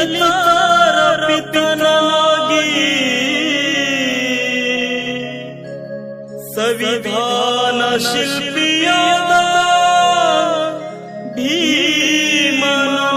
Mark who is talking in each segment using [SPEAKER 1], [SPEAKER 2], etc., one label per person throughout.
[SPEAKER 1] ದಲಿತರ ಪಿತನಾಗಿ ಸಂವಿಧಾನ ಶಿಲ್ಪಿಯಾದ ಭೀಮನೋ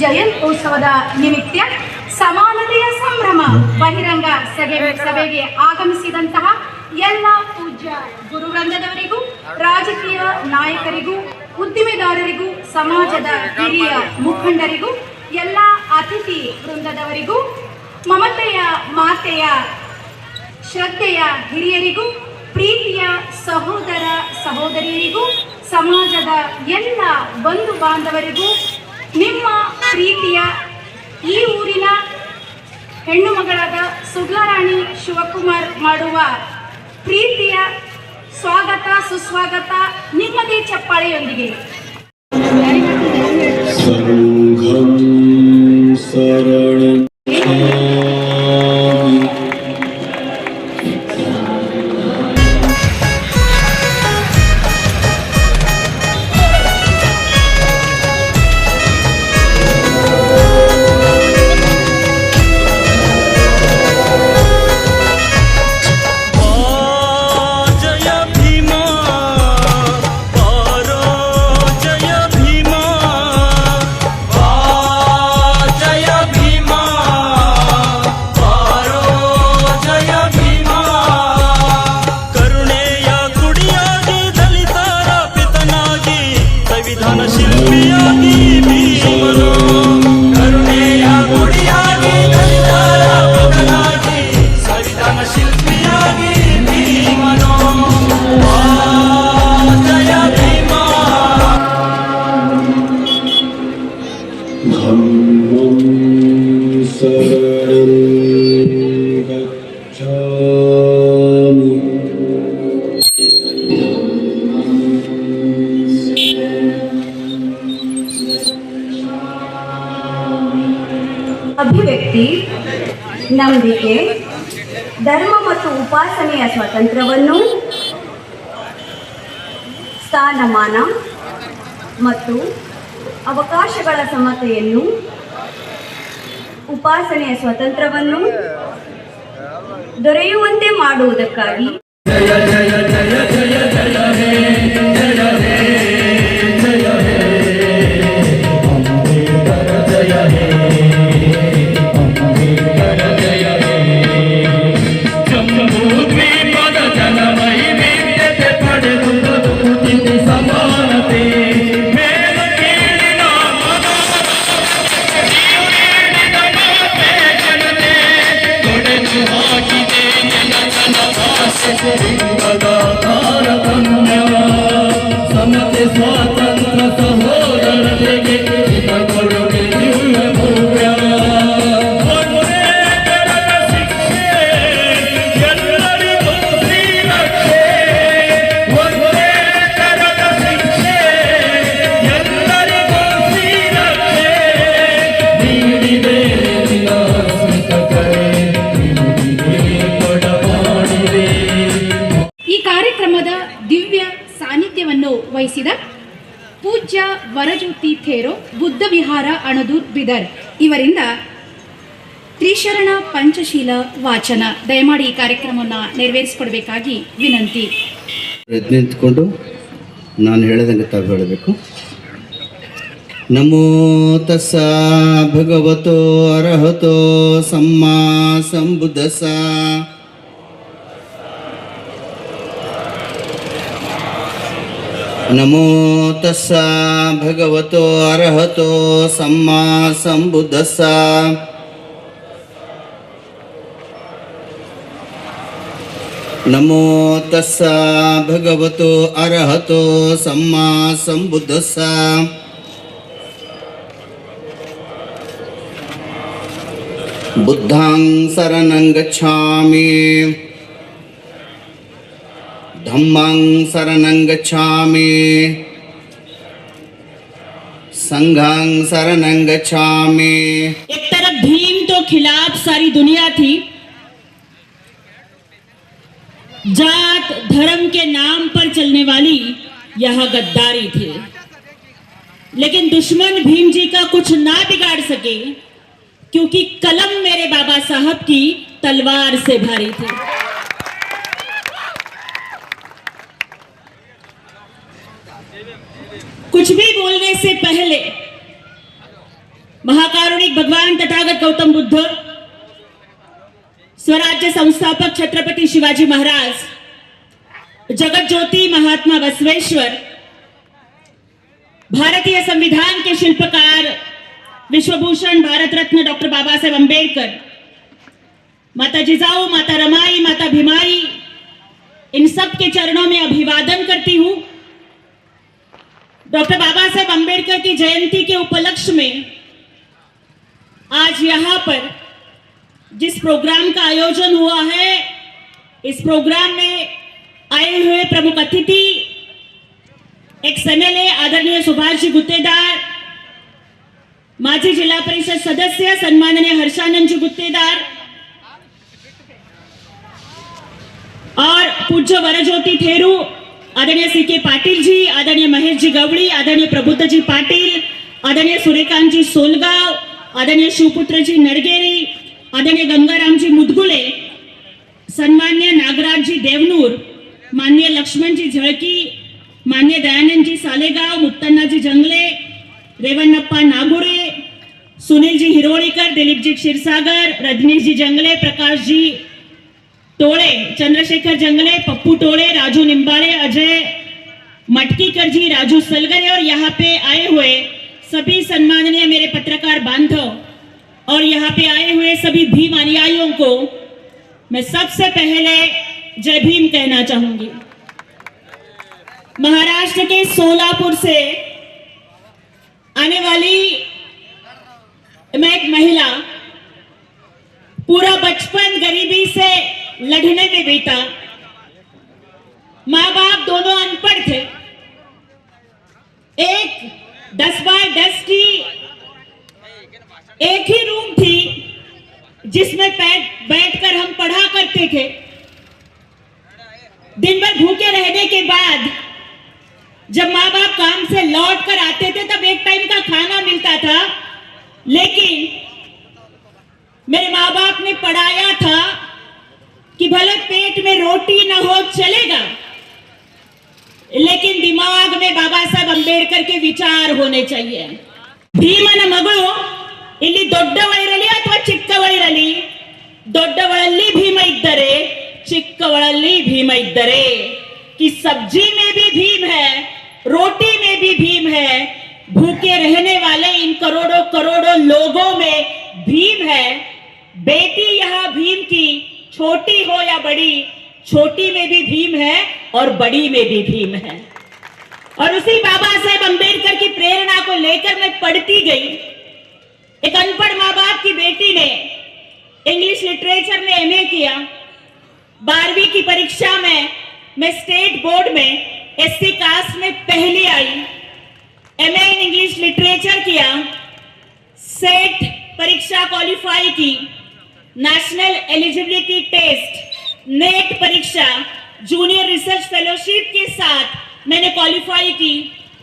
[SPEAKER 2] ಜಯಂತ್ಯೋತ್ಸವದ ನಿಮಿತ್ತ ಸಮಾನತೆಯ ಸಂಭ್ರಮ ಬಹಿರಂಗ ಸಭೆಗೆ ಆಗಮಿಸಿದಂತಹ ಎಲ್ಲ ಪೂಜ್ಯ ಗುರುವೃಂದದವರಿಗೂ, ರಾಜಕೀಯ ನಾಯಕರಿಗೂ, ಉದ್ದಿಮೆದಾರರಿಗೂ, ಸಮಾಜದ ಹಿರಿಯ ಮುಖಂಡರಿಗೂ, ಎಲ್ಲ ಅತಿಥಿ ವೃಂದದವರಿಗೂ, ಮಮತೆಯ ಮಾತೆಯ ಶ್ರದ್ಧೆಯ ಹಿರಿಯರಿಗೂ, ಪ್ರೀತಿಯ ಸಹೋದರ ಸಹೋದರಿಯರಿಗೂ, ಸಮಾಜದ ಎಲ್ಲ ಬಂಧು ಬಾಂಧವರಿಗೂ, ನಿಮ್ಮ ಪ್ರೀತಿಯ ಈ ಊರಿನ ಹೆಣ್ಣು ಮಗಳಾದ ಸುಗ್ಲಾರಾಣಿ ಶಿವಕುಮಾರ್ ಮಾಡುವ ಪ್ರೀತಿಯ ಸ್ವಾಗತ ಸುಸ್ವಾಗತ ನಿಮ್ಮದೇ ಚಪ್ಪಾಳೆಯೊಂದಿಗೆ.
[SPEAKER 3] ಅಭಿವ್ಯಕ್ತಿ, ನಂಬಿಕೆ, ಧರ್ಮ ಮತ್ತು ಉಪಾಸನೆಯ ಸ್ವಾತಂತ್ರ್ಯವನ್ನು, ಸ್ಥಾನಮಾನ ಮತ್ತು ಅವಕಾಶಗಳ ಸಮತೆಯನ್ನು, ಉಪಾಸನೆಯ ಸ್ವಾತಂತ್ರ್ಯವನ್ನು ದೊರೆಯುವಂತೆ ಮಾಡುವುದಕ್ಕಾಗಿ
[SPEAKER 1] ಸಮತೆ ಸ್ವಾತಂತ್ರ್ಯ ಸಹೋದರರಿಗೆ ಕೊಡುಗೆ ದಿವ್ಯ ಭವ್ಯ ಒಂದೇ ತೆರೆದ ಶಿಕ್ಷೆ ಎಲ್ಲರಿಗೂ ಶ್ರೀರಕ್ಷೆ ಒಂದೇ ತೆರೆದ ಶಿಕ್ಷೆ ಎಲ್ಲರಿಗೂ ಶ್ರೀರಕ್ಷೆ ನೀಡಿದೆ ಸ್ಮಿತ ಕರೆ ನೀಡಿದೆ ಕೊಡಮಾಡಿದೆ.
[SPEAKER 2] ಈ ಕಾರ್ಯಕ್ರಮದ ದಿವ್ಯ ಸಾನ್ನಿಧ್ಯವನ್ನು ವಹಿಸಿದ ಪೂಜ್ಯ ವರಜ್ಯೋತಿ ಥೇರೋ ಬುದ್ಧ ವಿಹಾರ ಅಣದೂರ್ ಬಿದರ್ ಇವರಿಂದ ತ್ರಿಶರಣ ಪಂಚಶೀಲ ವಾಚನ. ದಯಮಾಡಿ ಈ ಕಾರ್ಯಕ್ರಮವನ್ನು ನೆರವೇರಿಸಿಕೊಡ್ಬೇಕಾಗಿ ವಿನಂತಿ.
[SPEAKER 4] ಎದ್ದು ನಿಂತ್ಕೊಂಡು ನಾನು ಹೇಳಿದಂಗೆ ತಾವು ಹೇಳಬೇಕು. ನಮೋ ತಸ್ಸ ಭಗವತೋ ಅರ್ಹತೋ ಸಮ್ಮಾ ಸಂಬುದ್ಧಸ್ಸ. ನಮೋ ತಸ್ಸ ಭಗವತೋ ಅರ್ಹತೋ ಸಮ್ಮಾ ಸಂಬುದ್ಧಸ್ಸ. ನಮೋ ತಸ್ಸ ಭಗವತೋ ಅರ್ಹತೋ ಸಮ್ಮಾ ಸಂಬುದ್ಧಸ್ಸ. ಬುದ್ಧಾಂ ಶರಣಂ ಗಚ್ಛಾಮಿ धम्मं शरणं गच्छामि संघं शरणं गच्छामि.
[SPEAKER 5] एक तरफ भीम तो खिलाफ सारी दुनिया थी, जात धर्म के नाम पर चलने वाली यह गद्दारी थी, लेकिन दुश्मन भीम जी का कुछ ना बिगाड़ सके क्योंकि कलम मेरे बाबा साहब की तलवार से भारी थी. कुछ भी बोलने से पहले महाकारुणिक भगवान तथागत गौतम बुद्ध, स्वराज्य संस्थापक छत्रपति शिवाजी महाराज, जगत ज्योति महात्मा बसवेश्वर, भारतीय संविधान के शिल्पकार विश्वभूषण भारत रत्न डॉक्टर बाबा साहेब अंबेडकर, माता जिजाऊ, माता रमाई, माता भीमाई, इन सब के चरणों में अभिवादन करती हूं. डॉक्टर बाबा साहेब अंबेडकर की जयंती के उपलक्ष्य में आज यहाँ पर जिस प्रोग्राम का आयोजन हुआ है, इस प्रोग्राम में आए हुए प्रमुख अतिथि एक्स एमएलए आदरणीय सुभाष जी गुत्तेदार, माजी जिला परिषद सदस्य सम्माननीय हर्षानंद जी गुत्तेदार और पूज्य वरज्योति थेरू आदरणीय सी.के. पाटिल जी, आदरणीय महेश जी गवड़ी, आदरणीय प्रबुद्ध जी पाटिल, आदरणीय सूर्यकांत जी सोलगांव, आदरणीय शिवपुत्र जी नरगेरी, आदरणीय गंगाराम जी मुदगुले, सन्मान्य नागराज जी देवनूर, माननीय लक्ष्मण जी झड़की, माननीय दयानंद जी सालेगांव, मुत्तन्ना जी जंगले, रेवन्नप्पा नागुरे, सुनील जी हिरोड़ीकर, दिलीप जी क्षीरसागर, रजनीश जी जंगले, प्रकाश जी टोड़े, चंद्रशेखर जंगले, पप्पू टोड़े, राजू निम्बाड़े, अजय मटकीकर जी, राजू सलगरे और यहाँ पे आए हुए सभी सम्माननीय मेरे पत्रकार बांधव और यहाँ पे आए हुए सभी भीम अनुयायियों को मैं सबसे पहले जय भीम कहना चाहूंगी. महाराष्ट्र के सोलापुर से आने वाली मैं एक महिला, पूरा बचपन गरीबी से लड़ने में बीता. माँ बाप दोनों अनपढ़ थे. एक 10x10 की एक ही रूम थी जिसमें बैठकर हम पढ़ा करते थे. दिन भर भूखे रहने के बाद जब माँ बाप काम से लौट कर आते थे तब एक टाइम का खाना मिलता था, लेकिन मेरे माँ बाप ने पढ़ाया था कि भले पेट में रोटी न हो चलेगा, लेकिन दिमाग में बाबा साहब अंबेडकर के विचार होने चाहिए. ಭೀಮನ ಮಗಳು ಇಲ್ಲಿ ದೊಡ್ಡವಳಿರಲಿ ಅಥವಾ ಚಿಕ್ಕವಳಿರಲಿ, ದೊಡ್ಡವಳಲ್ಲಿ ಭೀಮ ಇದ್ದರೆ ಚಿಕ್ಕವಳಲ್ಲಿ ಭೀಮ ಇದ್ದರೆ, कि सब्जी में भी भीम है, रोटी में भी भीम है, भूखे रहने वाले इन करोड़ों करोड़ों लोगों में भीम है. बेटी यहाँ भीम की छोटी हो या बड़ी, छोटी में भी भीम है और बड़ी में भी भीम है. और उसी बाबा साहेब अंबेडकर की प्रेरणा को लेकर मैं पढ़ती गई. एक अनपढ़ माँ बाप की बेटी ने इंग्लिश लिटरेचर में एमए किया. 12वीं की परीक्षा में मैं स्टेट बोर्ड में एससी कास्ट में पहली आई. एमए इन इंग्लिश लिटरेचर किया, सेट परीक्षा क्वालिफाई की, नेशनल एलिजिबिलिटी टेस्ट नेट परीक्षा जूनियर रिसर्च फेलोशिप के साथ मैंने क्वालिफाई की.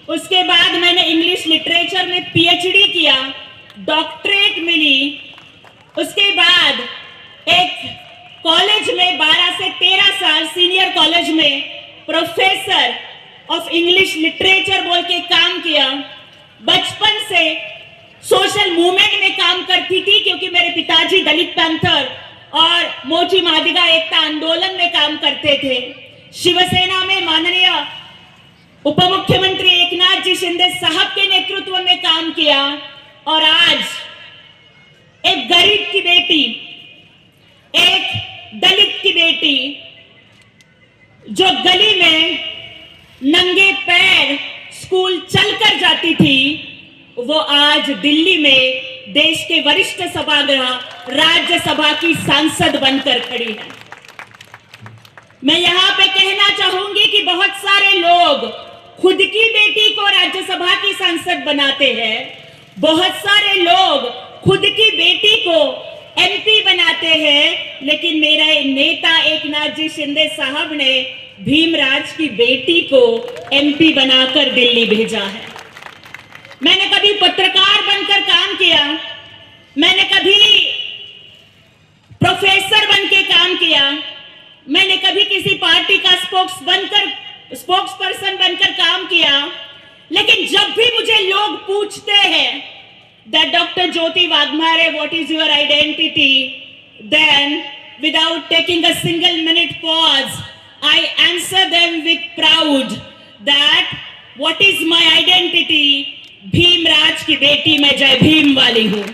[SPEAKER 5] उसके बाद मैंने इंग्लिश लिटरेचर में पीएचडी किया, डॉक्टरेट मिली. उसके बाद एक कॉलेज में 12 से 13 साल सीनियर कॉलेज में प्रोफेसर ऑफ इंग्लिश लिटरेचर बोल के काम किया. बचपन से सोशल मूवमेंट में काम करती थी क्योंकि मेरे पिताजी दलित पैंथर और मोची मादिगा एकता आंदोलन में काम करते थे. शिवसेना में माननीय उप मुख्यमंत्री एकनाथ जी शिंदे साहब के नेतृत्व में काम किया. और आज एक गरीब की बेटी, एक दलित की बेटी जो गली में नंगे पैर स्कूल चलकर जाती थी, वो आज दिल्ली में देश के वरिष्ठ सभागृह राज्यसभा की सांसद बनकर खड़ी है. मैं यहाँ पे कहना चाहूंगी कि बहुत सारे लोग खुद की बेटी को राज्यसभा की सांसद बनाते हैं, बहुत सारे लोग खुद की बेटी को एमपी बनाते हैं, लेकिन मेरे नेता एकनाथ जी शिंदे साहब ने भीमराज की बेटी को एमपी बनाकर दिल्ली भेजा है. मैंने कभी पत्रकार बनकर काम किया, मैंने कभी प्रोफेसर बनकर काम किया, मैंने कभी किसी पार्टी का स्पोक्स पर्सन बनकर काम किया. लेकिन जब भी मुझे लोग पूछते हैं that Dr. Jyoti Wagmare, what is your identity? Then, without taking a single minute pause, I answer them with proud that what is my identity? Bhimraj की बेटी मैं जय भीम वाली हूं.